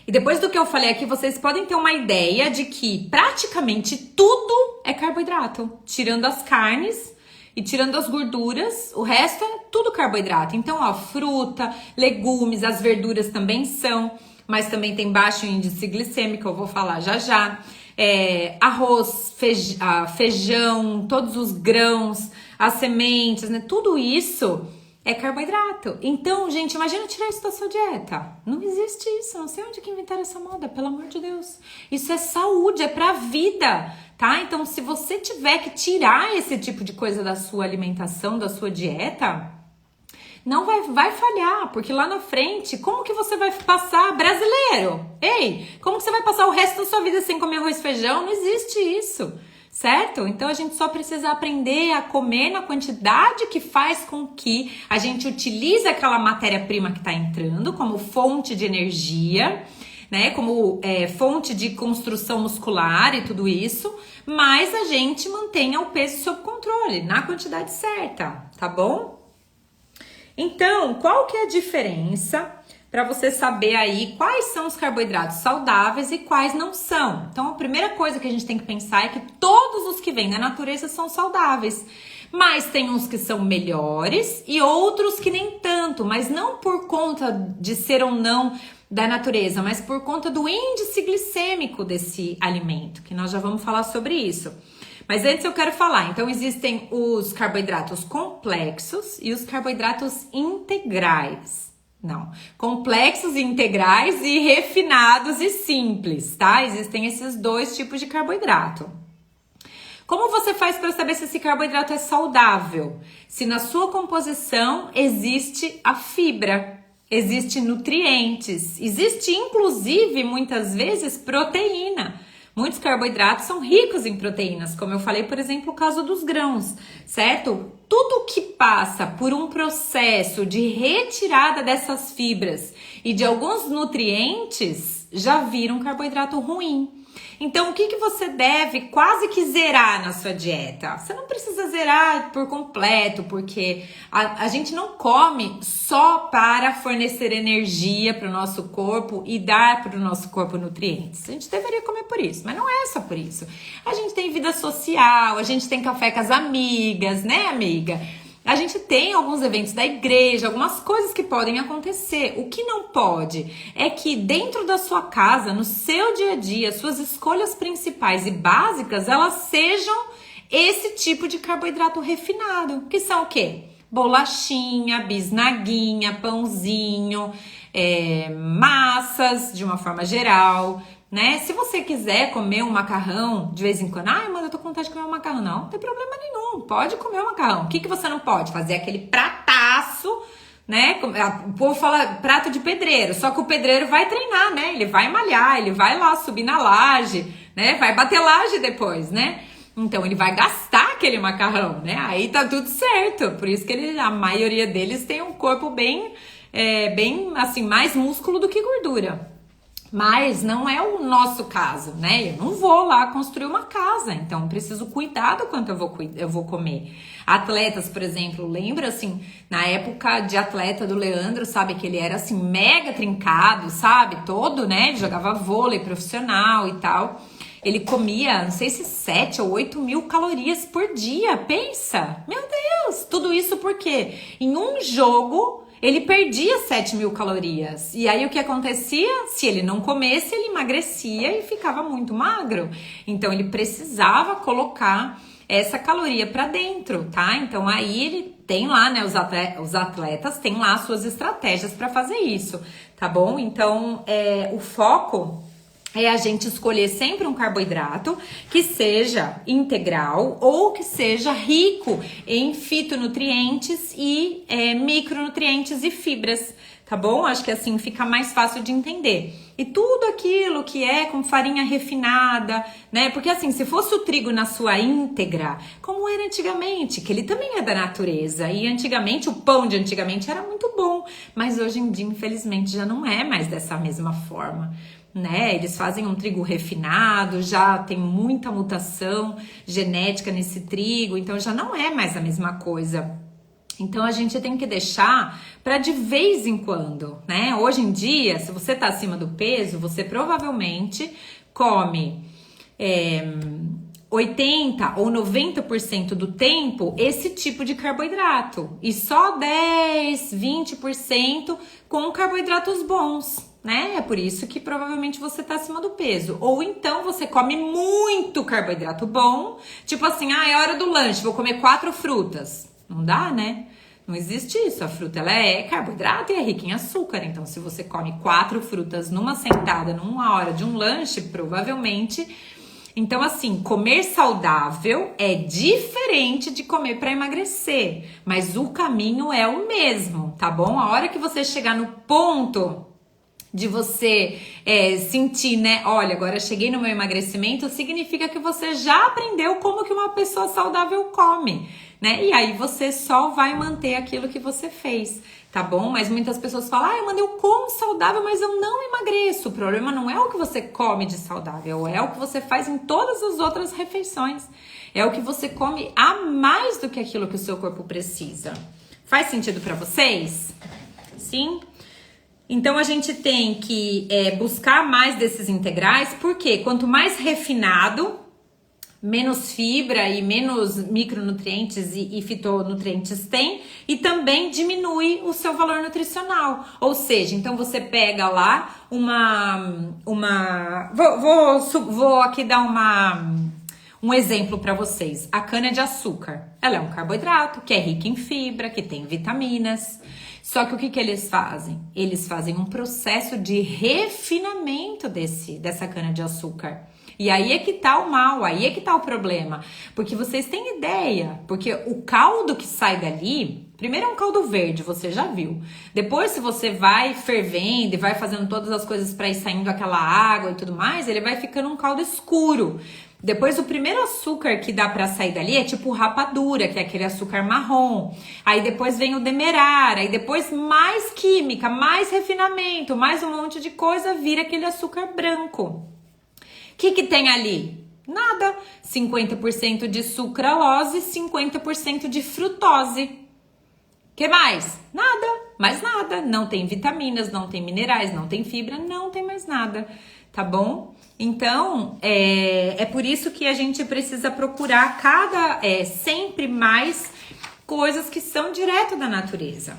e depois do que eu falei aqui, vocês podem ter uma ideia de que praticamente tudo é carboidrato, tirando as carnes e tirando as gorduras, o resto é tudo carboidrato. Então, ó, fruta, legumes, as verduras também são, mas também tem baixo índice glicêmico, eu vou falar já já. Arroz, feijão, todos os grãos, as sementes, né? Tudo isso é carboidrato. Então, gente, imagina tirar isso da sua dieta. Não existe isso, não sei onde que inventaram essa moda, pelo amor de Deus. Isso é saúde, é pra vida, tá? Então, se você tiver que tirar esse tipo de coisa da sua alimentação, da sua dieta, não vai falhar, porque lá na frente, como que você vai passar, brasileiro? Ei, como que você vai passar o resto da sua vida sem comer arroz e feijão? Não existe isso, certo? Então a gente só precisa aprender a comer na quantidade que faz com que a gente utilize aquela matéria-prima que está entrando como fonte de energia, né? Como fonte de construção muscular e tudo isso, mas a gente mantenha o peso sob controle, na quantidade certa, tá bom? Então, qual que é a diferença para você saber aí quais são os carboidratos saudáveis e quais não são? Então, a primeira coisa que a gente tem que pensar é que todos os que vêm da natureza são saudáveis, mas tem uns que são melhores e outros que nem tanto, mas não por conta de ser ou não da natureza, mas por conta do índice glicêmico desse alimento, que nós já vamos falar sobre isso. Mas antes eu quero falar, então existem os carboidratos complexos e os carboidratos integrais. Não, complexos e integrais e refinados e simples, tá? Existem esses dois tipos de carboidrato. Como você faz para saber se esse carboidrato é saudável? Se na sua composição existe a fibra, existe nutrientes, existe inclusive muitas vezes proteína. Muitos carboidratos são ricos em proteínas, como eu falei, por exemplo, o caso dos grãos, certo? Tudo que passa por um processo de retirada dessas fibras e de alguns nutrientes já vira um carboidrato ruim. Então, o que você deve quase que zerar na sua dieta? Você não precisa zerar por completo, porque a gente não come só para fornecer energia para o nosso corpo e dar para o nosso corpo nutrientes. A gente deveria comer por isso, mas não é só por isso. A gente tem vida social, a gente tem café com as amigas, né, amiga? A gente tem alguns eventos da igreja, algumas coisas que podem acontecer. O que não pode é que dentro da sua casa, no seu dia a dia, suas escolhas principais e básicas, elas sejam esse tipo de carboidrato refinado. Que são o quê? Bolachinha, bisnaguinha, pãozinho, massas, de uma forma geral, né? Se você quiser comer um macarrão de vez em quando, mas eu tô com vontade de comer um macarrão. Não tem problema nenhum, pode comer um macarrão. O que você não pode? Fazer aquele prataço, né? O povo fala prato de pedreiro, só que o pedreiro vai treinar, né? Ele vai malhar, ele vai lá subir na laje, né? Vai bater laje depois, né? Então ele vai gastar aquele macarrão, né? Aí tá tudo certo. Por isso que a maioria deles tem um corpo bem assim, mais músculo do que gordura. Mas não é o nosso caso, né? Eu não vou lá construir uma casa, então preciso cuidar do quanto eu vou comer. Atletas, por exemplo, lembra assim, na época de atleta do Leandro, sabe? Que ele era assim, mega trincado, sabe? Todo, né? Ele jogava vôlei profissional e tal. Ele comia, não sei se 7 ou 8 mil calorias por dia, pensa! Meu Deus! Tudo isso por quê? Em um jogo, ele perdia 7 mil calorias. E aí o que acontecia? Se ele não comesse, ele emagrecia e ficava muito magro. Então ele precisava colocar essa caloria para dentro, tá? Então aí ele tem lá, né? Os atletas têm lá suas estratégias para fazer isso, tá bom? Então o foco é a gente escolher sempre um carboidrato que seja integral ou que seja rico em fitonutrientes e micronutrientes e fibras, tá bom? Acho que assim fica mais fácil de entender. E tudo aquilo que é com farinha refinada, né? Porque assim, se fosse o trigo na sua íntegra, como era antigamente, que ele também é da natureza, e antigamente, o pão de antigamente era muito bom, mas hoje em dia, infelizmente, já não é mais dessa mesma forma, né? Eles fazem um trigo refinado, já tem muita mutação genética nesse trigo, então já não é mais a mesma coisa. Então a gente tem que deixar para de vez em quando, né? Hoje em dia, se você tá acima do peso, você provavelmente come 80 ou 90% do tempo esse tipo de carboidrato e só 10, 20% com carboidratos bons, né? É por isso que provavelmente você tá acima do peso. Ou então você come muito carboidrato bom, tipo assim, é hora do lanche, vou comer 4 frutas. Não dá, né? Não existe isso. A fruta, ela é carboidrato e é rica em açúcar. Então, se você come 4 frutas numa sentada, numa hora de um lanche, provavelmente... Então, assim, comer saudável é diferente de comer para emagrecer. Mas o caminho é o mesmo, tá bom? A hora que você chegar no ponto de você sentir, né? Olha, agora eu cheguei no meu emagrecimento, significa que você já aprendeu como que uma pessoa saudável come, né? E aí você só vai manter aquilo que você fez, tá bom? Mas muitas pessoas falam, Amanda, eu como saudável, mas eu não emagreço. O problema não é o que você come de saudável, é o que você faz em todas as outras refeições. É o que você come a mais do que aquilo que o seu corpo precisa. Faz sentido pra vocês? Sim? Então a gente tem que buscar mais desses integrais, porque quanto mais refinado, menos fibra e menos micronutrientes e fitonutrientes tem, e também diminui o seu valor nutricional. Ou seja, então você pega lá vou aqui dar Um exemplo para vocês, a cana-de-açúcar. Ela é um carboidrato que é rico em fibra, que tem vitaminas. Só que o que eles fazem? Eles fazem um processo de refinamento dessa cana-de-açúcar. E aí é que tá o mal, aí é que tá o problema. Porque vocês têm ideia, porque o caldo que sai dali, primeiro é um caldo verde, você já viu. Depois, se você vai fervendo e vai fazendo todas as coisas para ir saindo aquela água e tudo mais, ele vai ficando um caldo escuro. Depois, o primeiro açúcar que dá pra sair dali é tipo rapadura, que é aquele açúcar marrom. Aí depois vem o demerara, aí depois mais química, mais refinamento, mais um monte de coisa, vira aquele açúcar branco. O que tem ali? Nada. 50% de sucralose, 50% de frutose. Que mais? Nada, mais nada. Não tem vitaminas, não tem minerais, não tem fibra, não tem mais nada, tá bom? Então, é por isso que a gente precisa procurar sempre mais coisas que são direto da natureza.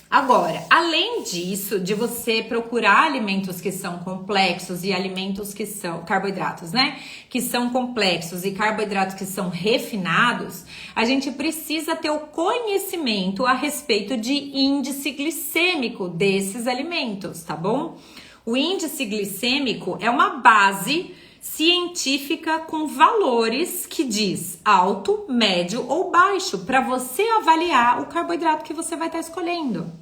Agora, além disso, de você procurar alimentos que são complexos e alimentos que são carboidratos, né? Que são complexos e carboidratos que são refinados, a gente precisa ter o conhecimento a respeito de índice glicêmico desses alimentos, tá bom? O índice glicêmico é uma base científica com valores que diz alto, médio ou baixo para você avaliar o carboidrato que você vai estar escolhendo.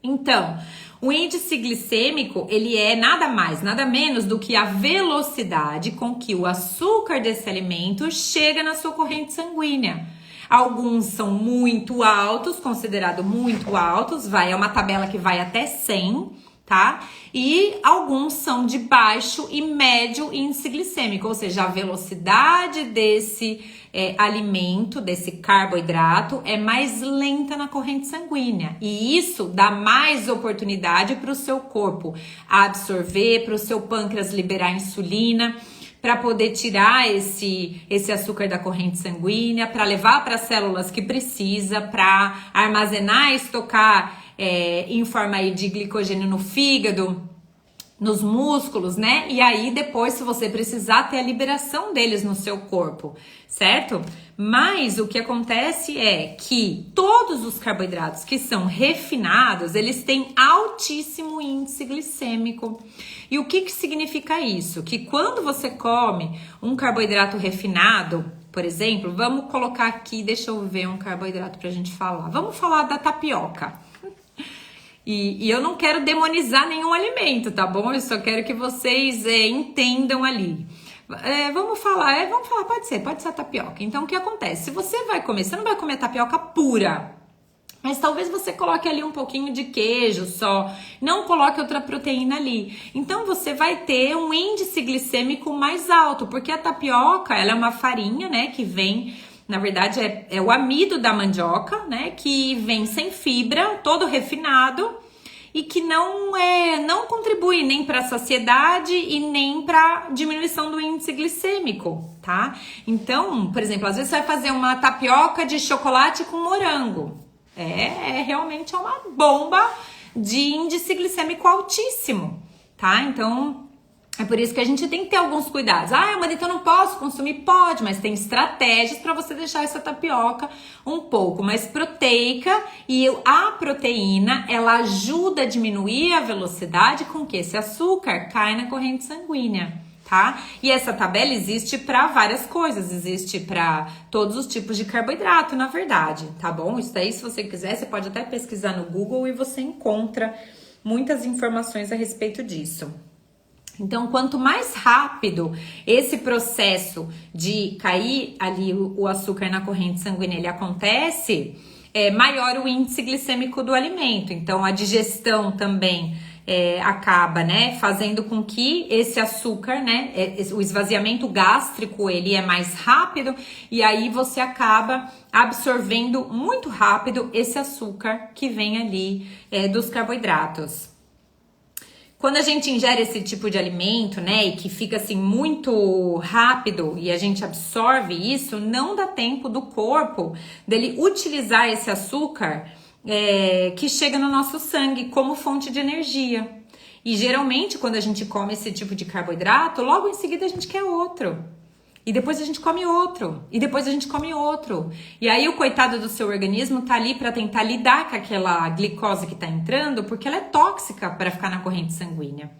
Então, o índice glicêmico, ele é nada mais, nada menos do que a velocidade com que o açúcar desse alimento chega na sua corrente sanguínea. Alguns são muito altos, considerado muito altos, é uma tabela que vai até 100, tá? E alguns são de baixo e médio índice glicêmico, ou seja, a velocidade desse alimento, desse carboidrato, é mais lenta na corrente sanguínea. E isso dá mais oportunidade para o seu corpo absorver, para o seu pâncreas liberar insulina, para poder tirar esse açúcar da corrente sanguínea, para levar para as células que precisa, para armazenar e estocar em forma aí de glicogênio no fígado, nos músculos, né? E aí depois, se você precisar, ter a liberação deles no seu corpo, certo? Mas o que acontece é que todos os carboidratos que são refinados, eles têm altíssimo índice glicêmico. E o que significa isso? Que quando você come um carboidrato refinado, por exemplo, vamos colocar aqui, deixa eu ver um carboidrato pra gente falar. Vamos falar da tapioca. E eu não quero demonizar nenhum alimento, tá bom? Eu só quero que vocês entendam ali. Vamos falar, pode ser a tapioca. Então, o que acontece? Se você vai comer, você não vai comer tapioca pura, mas talvez você coloque ali um pouquinho de queijo só, não coloque outra proteína ali. Então, você vai ter um índice glicêmico mais alto, porque a tapioca, ela é uma farinha, né, que vem... Na verdade, é o amido da mandioca, né? Que vem sem fibra, todo refinado e que não contribui nem para a saciedade e nem para diminuição do índice glicêmico, tá? Então, por exemplo, às vezes você vai fazer uma tapioca de chocolate com morango. Realmente uma bomba de índice glicêmico altíssimo, tá? Então... é por isso que a gente tem que ter alguns cuidados. Mas então eu não posso consumir? Pode, mas tem estratégias para você deixar essa tapioca um pouco mais proteica. E a proteína, ela ajuda a diminuir a velocidade com que esse açúcar cai na corrente sanguínea, tá? E essa tabela existe para várias coisas. Existe para todos os tipos de carboidrato, na verdade, tá bom? Isso daí, se você quiser, você pode até pesquisar no Google e você encontra muitas informações a respeito disso. Então, quanto mais rápido esse processo de cair ali o açúcar na corrente sanguínea ele acontece, maior o índice glicêmico do alimento. Então, a digestão também acaba, né, fazendo com que esse açúcar, né, o esvaziamento gástrico, ele é mais rápido e aí você acaba absorvendo muito rápido esse açúcar que vem ali dos carboidratos. Quando a gente ingere esse tipo de alimento, né, e que fica assim muito rápido e a gente absorve isso, não dá tempo do corpo dele utilizar esse açúcar que chega no nosso sangue como fonte de energia. E geralmente quando a gente come esse tipo de carboidrato, logo em seguida a gente quer outro. E depois a gente come outro, e depois a gente come outro. E aí o coitado do seu organismo tá ali para tentar lidar com aquela glicose que tá entrando, porque ela é tóxica para ficar na corrente sanguínea.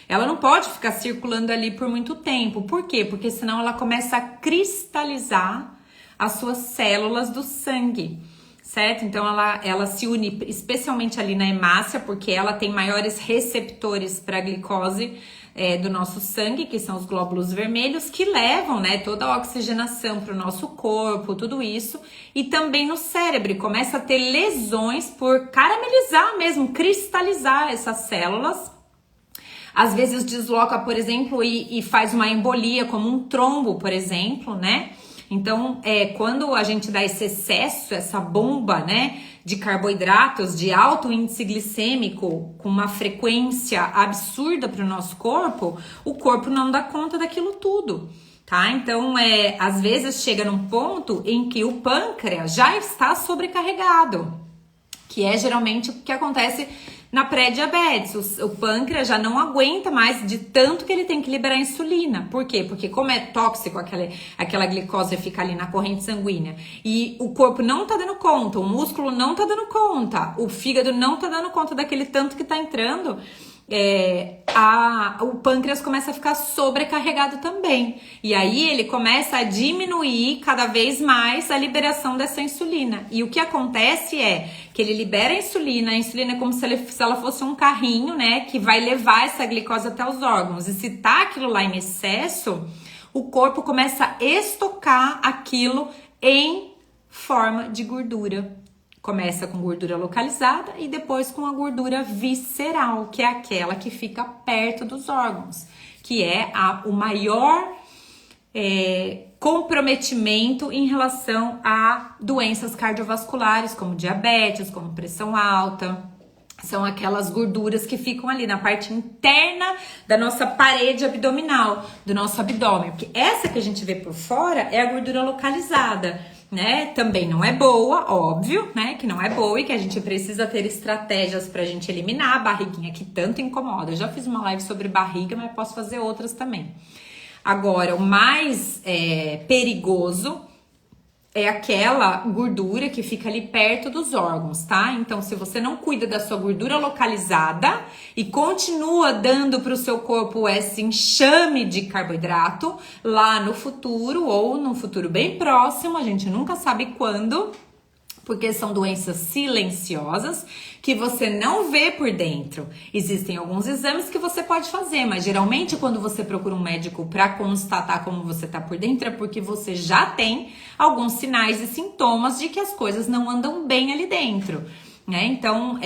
Ela não pode ficar circulando ali por muito tempo. Por quê? Porque senão ela começa a cristalizar as suas células do sangue, certo? Então ela se une especialmente ali na hemácia, porque ela tem maiores receptores para a glicose do nosso sangue, que são os glóbulos vermelhos, que levam, né, toda a oxigenação para o nosso corpo, tudo isso, e também no cérebro, e começa a ter lesões por caramelizar mesmo, cristalizar essas células. Às vezes desloca, por exemplo, e faz uma embolia, como um trombo, por exemplo, né? Então, quando a gente dá esse excesso, essa bomba, né, de carboidratos de alto índice glicêmico com uma frequência absurda para o nosso corpo, o corpo não dá conta daquilo tudo, tá? Então, às vezes chega num ponto em que o pâncreas já está sobrecarregado, que é geralmente o que acontece na pré-diabetes. O pâncreas já não aguenta mais de tanto que ele tem que liberar insulina. Por quê? Porque como é tóxico aquela glicose fica ali na corrente sanguínea e o corpo não tá dando conta, o músculo não tá dando conta, o fígado não tá dando conta daquele tanto que tá entrando, o pâncreas começa a ficar sobrecarregado também. E aí ele começa a diminuir cada vez mais a liberação dessa insulina. E o que acontece é que ele libera a insulina é como se ela fosse um carrinho, né, que vai levar essa glicose até os órgãos. E se tá aquilo lá em excesso, o corpo começa a estocar aquilo em forma de gordura. Começa com gordura localizada e depois com a gordura visceral, que é aquela que fica perto dos órgãos, que é o maior comprometimento em relação a doenças cardiovasculares, como diabetes, como pressão alta. São aquelas gorduras que ficam ali na parte interna da nossa parede abdominal, do nosso abdômen. Porque essa que a gente vê por fora é a gordura localizada, né? Também não é boa, óbvio, né? Que não é boa e que a gente precisa ter estratégias pra gente eliminar a barriguinha que tanto incomoda. Eu já fiz uma live sobre barriga, mas posso fazer outras também. Agora, o mais perigoso é aquela gordura que fica ali perto dos órgãos, tá? Então, se você não cuida da sua gordura localizada e continua dando para o seu corpo esse enxame de carboidrato, lá no futuro ou num futuro bem próximo, a gente nunca sabe quando, porque são doenças silenciosas que você não vê por dentro. Existem alguns exames que você pode fazer, mas geralmente quando você procura um médico para constatar como você tá por dentro é porque você já tem alguns sinais e sintomas de que as coisas não andam bem ali dentro, né? Então,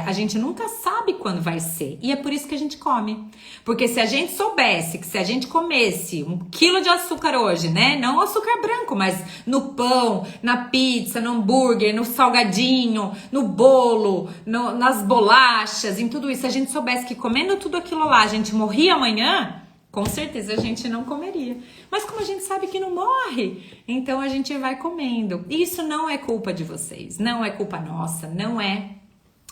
a gente nunca sabe quando vai ser. E é por isso que a gente come. Porque se a gente soubesse que se a gente comesse 1 quilo de açúcar hoje, né? Não açúcar branco, mas no pão, na pizza, no hambúrguer, no salgadinho, no bolo, nas bolachas, em tudo isso. Se a gente soubesse que comendo tudo aquilo lá a gente morria amanhã, com certeza a gente não comeria. Mas como a gente sabe que não morre, então a gente vai comendo. E isso não é culpa de vocês, não é culpa nossa, não é.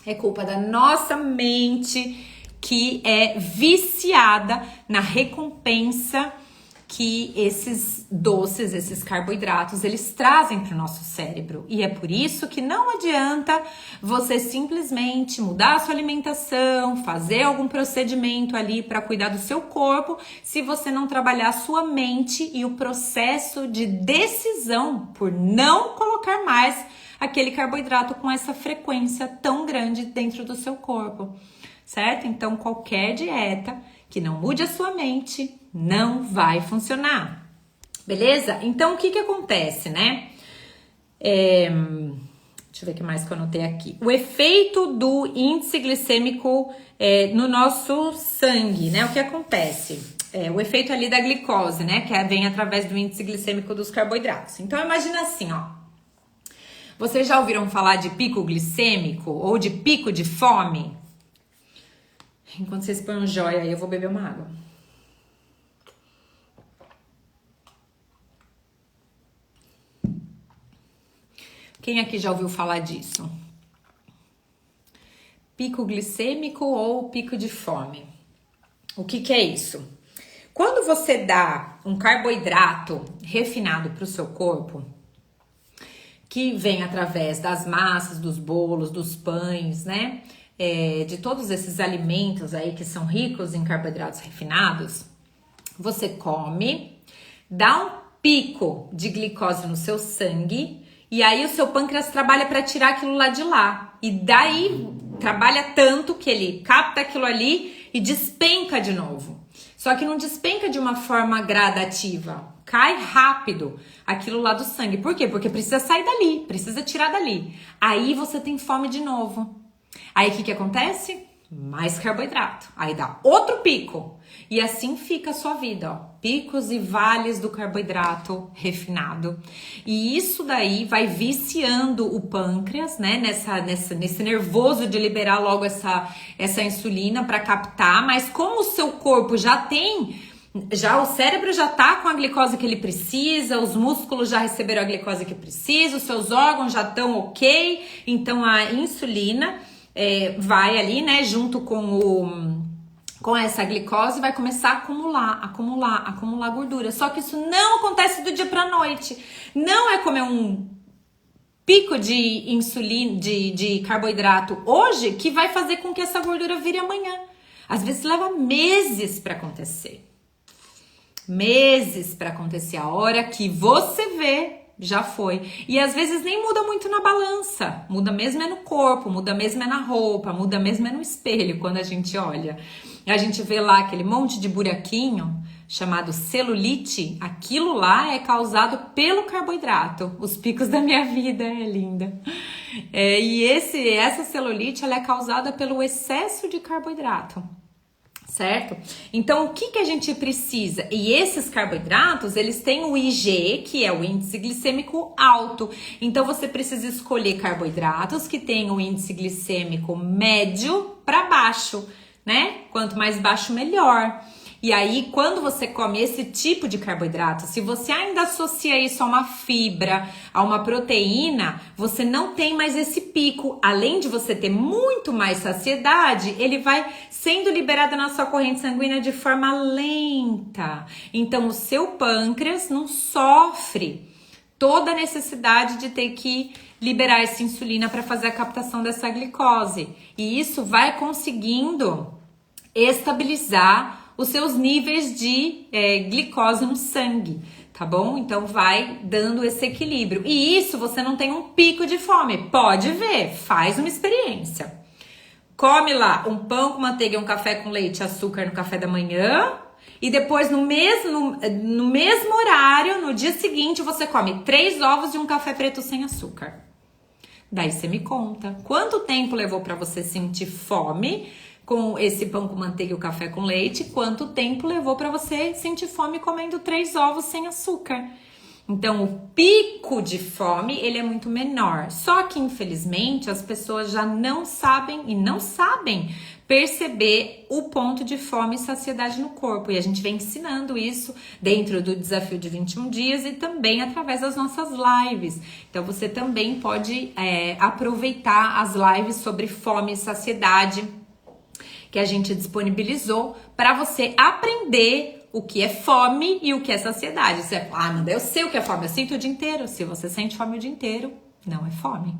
É culpa da nossa mente que é viciada na recompensa que esses doces, esses carboidratos, eles trazem para o nosso cérebro. E é por isso que não adianta você simplesmente mudar a sua alimentação, fazer algum procedimento ali para cuidar do seu corpo, se você não trabalhar a sua mente e o processo de decisão por não colocar mais aquele carboidrato com essa frequência tão grande dentro do seu corpo, certo? Então, qualquer dieta que não mude a sua mente não vai funcionar, beleza? Então, o que acontece, né? Deixa eu ver o que mais que eu anotei aqui. O efeito do índice glicêmico no nosso sangue, né? O que acontece? O efeito ali da glicose, né? Que vem através do índice glicêmico dos carboidratos. Então, imagina assim, ó. Vocês já ouviram falar de pico glicêmico ou de pico de fome? Enquanto vocês põem um joia aí, eu vou beber uma água. Quem aqui já ouviu falar disso? Pico glicêmico ou pico de fome? O que é isso? Quando você dá um carboidrato refinado para o seu corpo, que vem através das massas, dos bolos, dos pães, né? De todos esses alimentos aí que são ricos em carboidratos refinados, você come, dá um pico de glicose no seu sangue e aí o seu pâncreas trabalha para tirar aquilo lá de lá. E daí trabalha tanto que ele capta aquilo ali e despenca de novo. Só que não despenca de uma forma gradativa. Cai rápido aquilo lá do sangue. Por quê? Porque precisa sair dali, precisa tirar dali. Aí você tem fome de novo. Aí o que acontece? Mais carboidrato. Aí dá outro pico. E assim fica a sua vida, ó. Picos e vales do carboidrato refinado. E isso daí vai viciando o pâncreas, né? Nesse nervoso de liberar logo essa insulina para captar. Mas como o seu corpo o cérebro já tá com a glicose que ele precisa, os músculos já receberam a glicose que precisa, os seus órgãos já estão ok, então a insulina vai ali, né, junto com essa glicose, vai começar a acumular gordura. Só que isso não acontece do dia pra noite. Não é comer um pico de insulina, de carboidrato hoje que vai fazer com que essa gordura vire amanhã. Às vezes leva meses para acontecer. Meses para acontecer. A hora que você vê, já foi. E às vezes nem muda muito na balança. Muda mesmo é no corpo, muda mesmo é na roupa, muda mesmo é no espelho quando a gente olha. A gente vê lá aquele monte de buraquinho chamado celulite. Aquilo lá é causado pelo carboidrato. Os picos da minha vida, é linda. E essa celulite ela é causada pelo excesso de carboidrato. Certo? Então, o que a gente precisa? E esses carboidratos, eles têm o IgE, que é o índice glicêmico alto. Então, você precisa escolher carboidratos que tenham o índice glicêmico médio para baixo, né? Quanto mais baixo, melhor. E aí, quando você come esse tipo de carboidrato, se você ainda associa isso a uma fibra, a uma proteína, você não tem mais esse pico. Além de você ter muito mais saciedade, ele vai sendo liberado na sua corrente sanguínea de forma lenta. Então, o seu pâncreas não sofre toda a necessidade de ter que liberar essa insulina para fazer a captação dessa glicose. E isso vai conseguindo estabilizar os seus níveis de glicose no sangue, tá bom? Então vai dando esse equilíbrio. E isso você não tem um pico de fome. Pode ver, faz uma experiência. Come lá um pão com manteiga e um café com leite e açúcar no café da manhã. E depois, no mesmo horário, no dia seguinte, você come 3 ovos e um café preto sem açúcar. Daí você me conta. Quanto tempo levou para você sentir fome com esse pão com manteiga e o café com leite? Quanto tempo levou para você sentir fome comendo 3 ovos sem açúcar? Então, o pico de fome, ele é muito menor. Só que, infelizmente, as pessoas já não sabem perceber o ponto de fome e saciedade no corpo. E a gente vem ensinando isso dentro do desafio de 21 dias e também através das nossas lives. Então, você também pode aproveitar as lives sobre fome e saciedade que a gente disponibilizou para você aprender o que é fome e o que é saciedade. Você fala, Amanda, eu sei o que é fome, eu sinto o dia inteiro. Se você sente fome o dia inteiro, não é fome.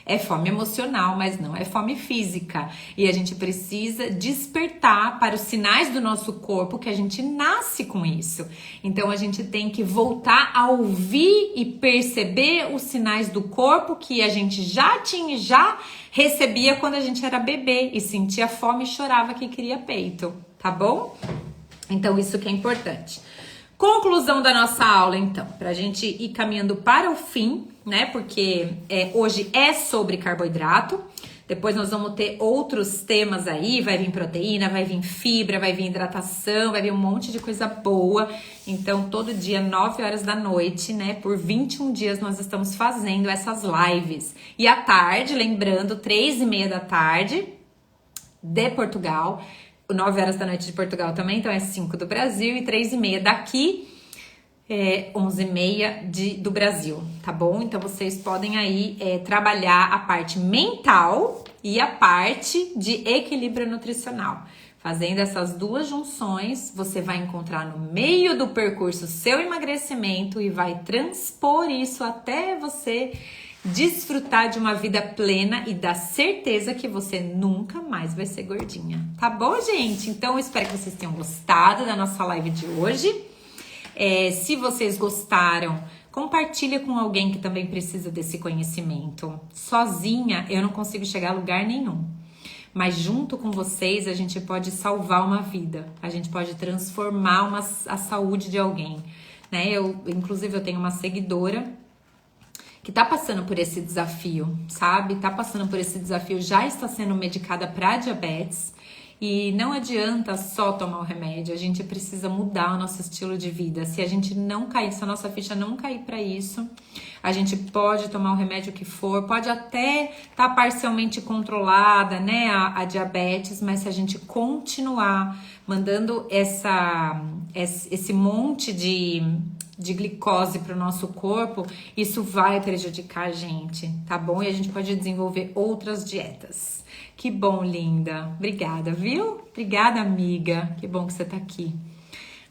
É fome emocional, mas não é fome física. E a gente precisa despertar para os sinais do nosso corpo que a gente nasce com isso. Então a gente tem que voltar a ouvir e perceber os sinais do corpo que a gente já recebia quando a gente era bebê e sentia fome e chorava que queria peito, tá bom? Então isso que é importante. Conclusão da nossa aula, então, para a gente ir caminhando para o fim, né? Porque hoje é sobre carboidrato. Depois nós vamos ter outros temas aí, vai vir proteína, vai vir fibra, vai vir hidratação, vai vir um monte de coisa boa. Então, todo dia, 9 horas da noite, né? Por 21 dias nós estamos fazendo essas lives. E à tarde, lembrando, 3h30 da tarde de Portugal, 9 horas da noite de Portugal também, então é 5 do Brasil e 3h30 daqui, 11h30 do Brasil, tá bom? Então vocês podem aí trabalhar a parte mental e a parte de equilíbrio nutricional. Fazendo essas duas junções, você vai encontrar no meio do percurso seu emagrecimento e vai transpor isso até você desfrutar de uma vida plena e dar certeza que você nunca mais vai ser gordinha. Tá bom, gente? Então, eu espero que vocês tenham gostado da nossa live de hoje. Se vocês gostaram, compartilha com alguém que também precisa desse conhecimento. Sozinha, eu não consigo chegar a lugar nenhum. Mas junto com vocês, a gente pode salvar uma vida. A gente pode transformar a saúde de alguém, né? Inclusive, eu tenho uma seguidora que tá passando por esse desafio, sabe? Tá passando por esse desafio, já está sendo medicada para diabetes. E não adianta só tomar o remédio, a gente precisa mudar o nosso estilo de vida. Se a gente não cair, se a nossa ficha não cair para isso, a gente pode tomar o remédio que for, pode até estar parcialmente controlada, né, a diabetes, mas se a gente continuar mandando esse monte de glicose para o nosso corpo, isso vai prejudicar a gente, tá bom? E a gente pode desenvolver outras dietas. Que bom, linda. Obrigada, viu? Obrigada, amiga. Que bom que você tá aqui.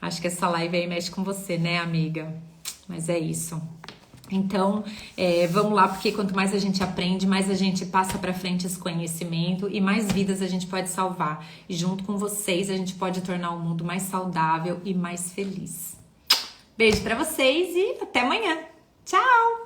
Acho que essa live aí mexe com você, né, amiga? Mas é isso. Então, vamos lá, porque quanto mais a gente aprende, mais a gente passa pra frente esse conhecimento e mais vidas a gente pode salvar. E junto com vocês, a gente pode tornar o mundo mais saudável e mais feliz. Beijo pra vocês e até amanhã. Tchau!